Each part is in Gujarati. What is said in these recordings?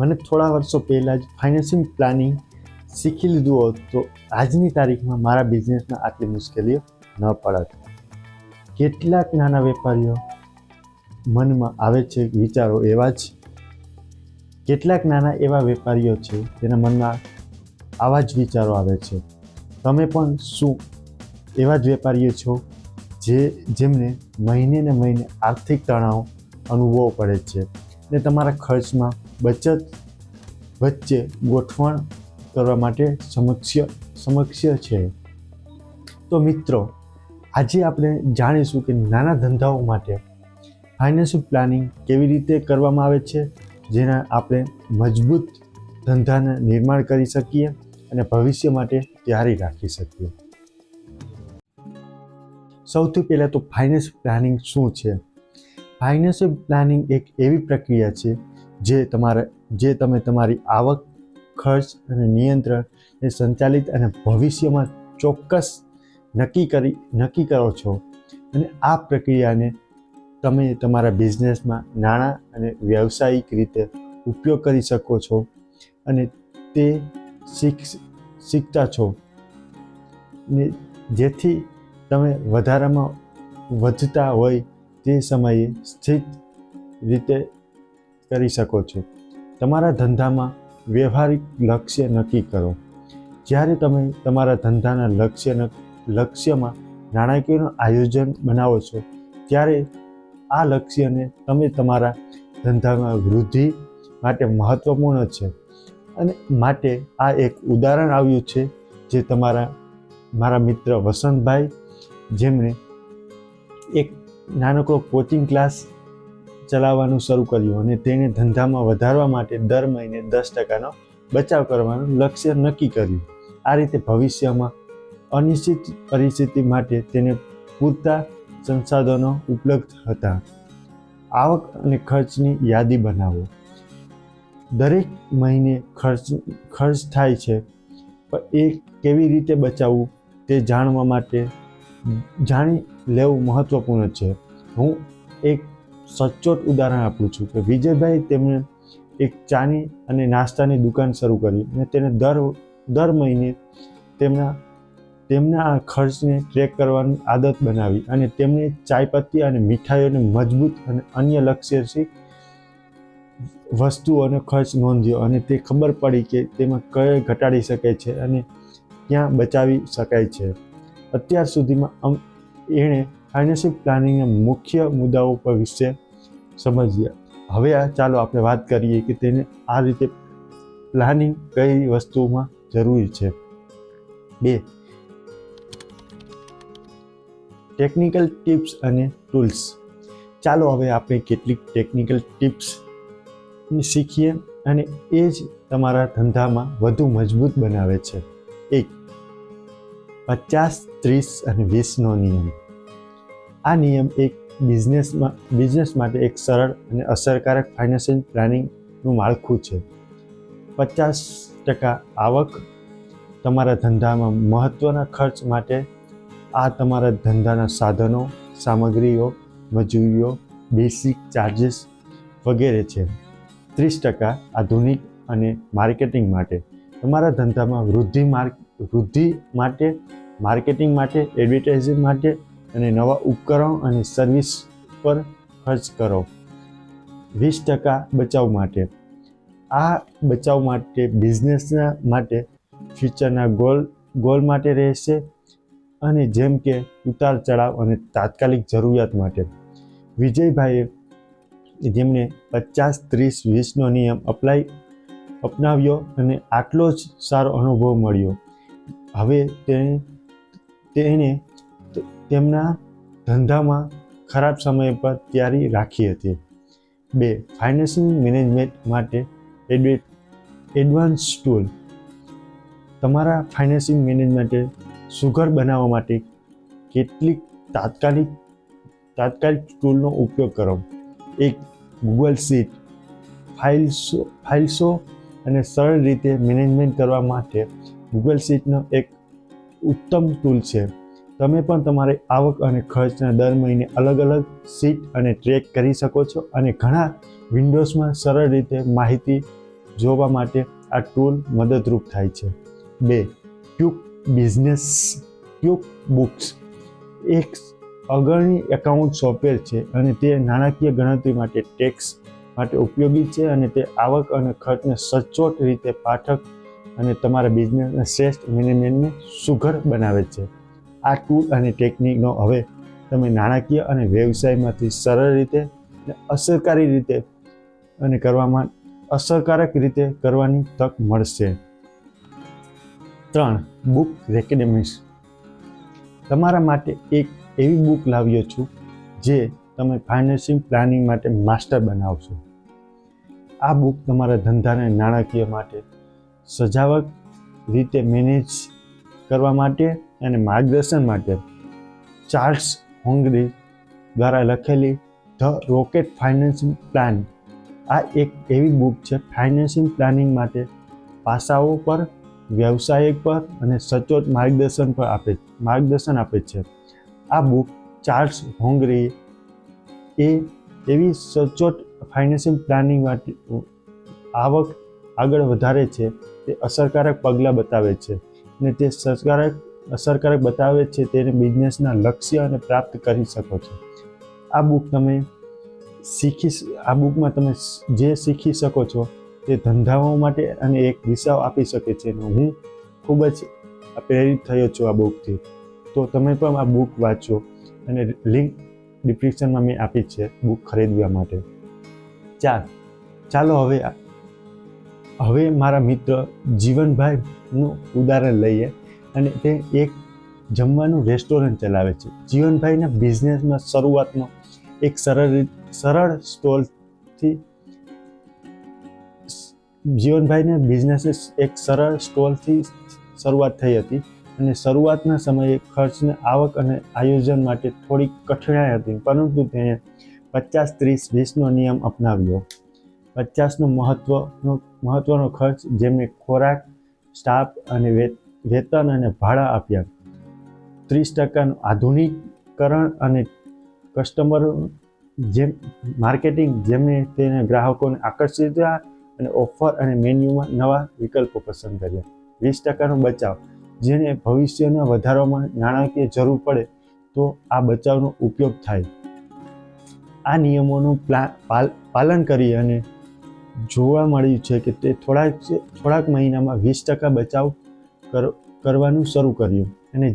મને થોડા વર્ષો પહેલાં જ ફાઇનાન્સિંગ પ્લાનિંગ શીખી લીધું હોત તો આજની તારીખમાં મારા બિઝનેસમાં આટલી મુશ્કેલીઓ ન પડત. કેટલાક નાના વેપારીઓ મનમાં આવે છે વિચારો એવા જ કેટલાક નાના એવા વેપારીઓ છે જેના મનમાં આવા જ વિચારો આવે છે. તમે પણ શું એવા જ વેપારીઓ છો જેમને મહિને ને મહિને આર્થિક તણાવ અનુભવવો પડે છે ને તમારા ખર્ચમાં બચત વચ્ચે ગોઠવણ કરવા માટે સમસ્યા છે? તો મિત્રો, આજે આપણે જાણીશું કે નાના ધંધાઓ માટે ફાઇનાન્શિયલ પ્લાનિંગ કેવી રીતે કરવામાં આવે છે, જેના આપણે મજબૂત ધંધાને નિર્માણ કરી શકીએ અને ભવિષ્ય માટે તૈયારી રાખી શકીએ. સૌથી પહેલાં તો ફાઇનાન્શિયલ પ્લાનિંગ શું છે? ફાઇનાન્શિયલ પ્લાનિંગ એક એવી પ્રક્રિયા છે જે તમે તમારી આવક, ખર્ચ અને નિયંત્રણને સંચાલિત અને ભવિષ્યમાં ચોક્કસ નક્કી કરો છો. અને આ પ્રક્રિયાને તમે તમારા બિઝનેસમાં નાણાં અને વ્યવસાયિક રીતે ઉપયોગ કરી શકો છો અને તે શીખતા છો ને જેથી તમે વધારામાં વધતા હોય તે સમયે સ્થિત રીતે કરી શકો છો. તમારા ધંધામાં વ્યવહારિક લક્ષ્ય નક્કી કરો. જ્યારે તમે તમારા ધંધાના લક્ષ્યમાં નાણાકીયનું આયોજન બનાવો છો ત્યારે આ લક્ષ્યને તમે તમારા ધંધામાં વૃદ્ધિ માટે મહત્વપૂર્ણ છે. અને માટે આ એક ઉદાહરણ આવ્યું છે જે મારા મિત્ર વસંતભાઈ, જેમણે એક નાનકડો કોચિંગ ક્લાસ ચલાવવાનું શરૂ કર્યું અને તેને ધંધામાં વધારવા માટે દર મહિને 10% બચાવ કરવાનું લક્ષ્ય નક્કી કર્યું. આ રીતે ભવિષ્યમાં અનિશ્ચિત પરિસ્થિતિ માટે તેને પૂરતા સંસાધનો ઉપલબ્ધ હતા. આવક અને ખર્ચની યાદી બનાવો. દરેક મહિને ખર્ચ થાય છે, પણ એ કેવી રીતે બચાવવું તે જાણી લેવું મહત્વપૂર્ણ છે. હું એક સચોટ ઉદાહરણ આપું છું કે વિજયભાઈ તેમણે એક ચાની અને નાસ્તાની દુકાન શરૂ કરી અને તેને દર મહિને તેમના આ ખર્ચને ટ્રેક કરવાની આદત બનાવી અને તેમણે ચાયપત્તી અને મીઠાઈઓને મજબૂત અને અન્ય લક્ષ્યથી વસ્તુઓનો ખર્ચ નોંધ્યો અને તે ખબર પડી કે તેમાં કઈ ઘટાડી શકાય છે અને ક્યાં બચાવી શકાય છે. અત્યાર સુધીમાં એણે ફાઇનાન્શિયલ પ્લાનિંગના મુખ્ય મુદ્દાઓ પર વિશે સમજ્યા. હવે ચાલો આપણે વાત કરીએ કે તેને આ રીતે પ્લાનિંગ કઈ વસ્તુમાં જરૂરી છે. 2. ટેકનિકલ ટિપ્સ અને ટૂલ્સ. ચાલો હવે આપણે કેટલીક ટેકનિકલ ટિપ્સ શીખીએ અને એ જ તમારા ધંધામાં વધુ મજબૂત બનાવે છે. 1. 50, 30 અને 20નો નિયમ. આ નિયમ એક બિઝનેસ માટે એક સરળ અને અસરકારક ફાઇનાન્શિયલ પ્લાનિંગનું માળખું છે. 50% આવક તમારા ધંધામાં મહત્ત્વના ખર્ચ માટે. આ તમારા ધંધાના સાધનો, સામગ્રીઓ, મજૂરીઓ, બેસિક ચાર્જીસ વગેરે છે. 30% આધુનિક અને માર્કેટિંગ માટે. તમારા ધંધામાં વૃદ્ધિ માટે, માર્કેટિંગ માટે, એડવર્ટાઇઝિંગ માટે અને નવા ઉપકરણો અને સર્વિસ પર ખર્ચ કરો. 20% બચાવ માટે. આ બચાવ માટે બિઝનેસના માટે ફ્યુચરના ગોલ માટે રહેશે અને જેમ કે ઉતાર ચઢાવ અને તાત્કાલિક જરૂરિયાત માટે. વિજયભાઈએ જેમણે 50-30-20નો નિયમ અપનાવ્યો અને આટલો જ સારો અનુભવ મળ્યો. હવે તેણે તેમના ધંધામાં ખરાબ સમય પર તૈયારી રાખી હતી. 2. ફાઇનાન્શિયલ મેનેજમેન્ટ માટે એડવાન્સ ટૂલ. તમારા ફાઇનાન્શિયલ મેનેજમેન્ટ સુઘડ બનાવવા માટે કેટલીક તાત્કાલિક ટૂલનો ઉપયોગ કરો. 1. Google sheet. ફાઇલ્સો અને સરળ રીતે મેનેજમેન્ટ કરવા માટે ગૂગલ શીટનો એક ઉત્તમ ટૂલ છે. તમે પણ તમારી આવક અને ખર્ચના દર મહિને અલગ અલગ શીટ અને ટ્રેક કરી શકો છો અને ઘણા વિન્ડોઝમાં સરળ રીતે માહિતી જોવા માટે આ ટૂલ મદદરૂપ થાય છે. 2. ક્વિક બુક્સ એક અગ્રણી એકાઉન્ટ સોફ્ટવેર છે અને તે નાણાકીય ગણતરી માટે, ટેક્સ માટે ઉપયોગી છે અને તે આવક અને ખર્ચને સચોટ રીતે પાઠક અને તમારા બિઝનેસના શ્રેષ્ઠ મેનેજમેન્ટને સુઘડ બનાવે છે. આ ટૂલ અને ટેકનિકનો હવે તમે નાણાકીય અને વ્યવસાયમાંથી સરળ રીતે અને અસરકારક રીતે કરવાની તક મળશે. 3. બુક રેકમેન્ડેશન્સ તમારા માટે એક એવી બુક લાવ્યો છું જે તમે ફાઇનાન્શિયલ પ્લાનિંગ માટે માસ્ટર બનાવશો. આ બુક તમારા ધંધાને નાણાકીય માટે સજાવટ રીતે મેનેજ કરવા માટે અને માર્ગદર્શન માટે ચાર્લ્સ હોંગરી દ્વારા લખેલી ધ રોકેટ ફાઇનાન્શિયલ પ્લાન આ એક એવી બુક છે ફાઇનાન્શિયલ પ્લાનિંગ માટે પાસાઓ પર, વ્યવસાય પર અને સચોટ માર્ગદર્શન આપે છે. આ બુક ચાર્લ્સ હોંગરી એવી સચોટ ફાઇનાન્શિયલ પ્લાનિંગ માટે આવક આગળ વધારે છે, તે અસરકારક પગલાં બતાવે છે અને તે અસરકારક બતાવે છે તેને બિઝનેસના લક્ષ્ય અને પ્રાપ્ત કરી શકો છો. આ બુકમાં તમે જે શીખી શકો છો તે ધંધાઓ માટે અને એક દિશાઓ આપી શકે છે. હું ખૂબ જ પ્રેરિત થયો છું આ બુકથી. તો તમે પણ આ બુક વાંચો અને લિંક ડિસ્ક્રિપ્શનમાં મેં આપી છે બુક ખરીદવા માટે. ચાલો હવે મારા મિત્ર જીવનભાઈનું ઉદાહરણ લઈએ અને તે એક જમવાનું રેસ્ટોરન્ટ ચલાવે છે. જીવનભાઈના બિઝનેસમાં શરૂઆતમાં એક સરળ સ્ટોલથી શરૂઆત થઈ હતી અને શરૂઆતના સમયે ખર્ચને આવક અને આયોજન માટે થોડી કઠણાઈ હતી, પરંતુ તેણે 50-30-20નો નિયમ અપનાવ્યો. 50નો મહત્વનો ખર્ચ, જેમને ખોરાક, સ્ટાફ અને વેતન અને ભાડા આપ્યા. 30%નું આધુનિકીકરણ અને કસ્ટમર માર્કેટિંગ, જેમણે તેના ગ્રાહકોને આકર્ષિત અને ઓફર અને મેન્યુમાં નવા વિકલ્પો પસંદ કર્યા. 20%નો બચાવ, જેને ભવિષ્યના વધારવામાં નાણાકીય જરૂર પડે તો આ બચાવનો ઉપયોગ થાય. આ નિયમોનું પાલન કરી અને જોવા મળ્યું છે કે તે થોડાક મહિનામાં 20% બચાવ કરવાનું શરૂ કર્યું અને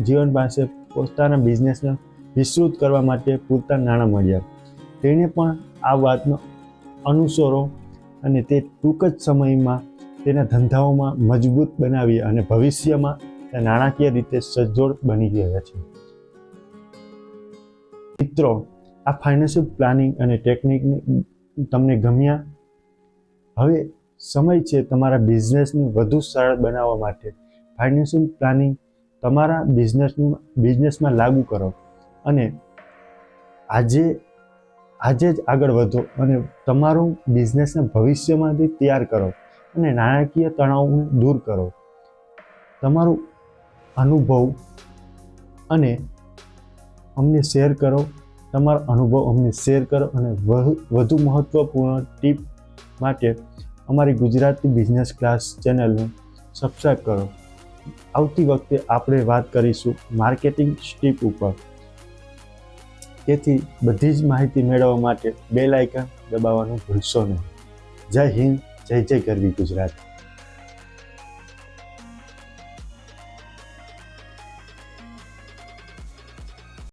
જીવન પાસે પોતાના બિઝનેસને વિસ્તૃત કરવા માટે પૂરતા નાણાં મળ્યા. તેણે પણ આ વાતનો અનુસરો અને તે ટૂંક જ સમયમાં તેના ધંધાઓમાં મજબૂત બનાવી અને ભવિષ્યમાં તે નાણાકીય રીતે સજ્જડ બની ગયા છે. મિત્રો, આ ફાઇનાન્શિયલ પ્લાનિંગ અને ટેકનિકને તમને ગમ્યા? હવે સમય છે તમારા બિઝનેસને વધુ સરળ બનાવવા માટે ફાઇનાન્શિયલ પ્લાનિંગ તમારા બિઝનેસમાં લાગુ કરો અને આજે જ આગળ વધો અને તમારું બિઝનેસને ભવિષ્યમાંથી તૈયાર કરો અને નાણાકીય તણાવને દૂર કરો. તમારું અનુભવ અને અમને શેર કરો. તમારો અનુભવ અમને શેર કરો અને વધુ મહત્વપૂર્ણ ટીપ માટે અમારી ગુજરાતી બિઝનેસ ક્લાસ ચેનલને સબસ્ક્રાઈબ કરો. આવતી વખતે આપણે વાત કરીશું માર્કેટિંગ ટીપ ઉપર. તેથી બધી જ માહિતી મેળવવા માટે બેલ આઇકન દબાવવાનું ભૂલશો નહીં. જય હિન્દ, જય ગરવી ગુજરાત.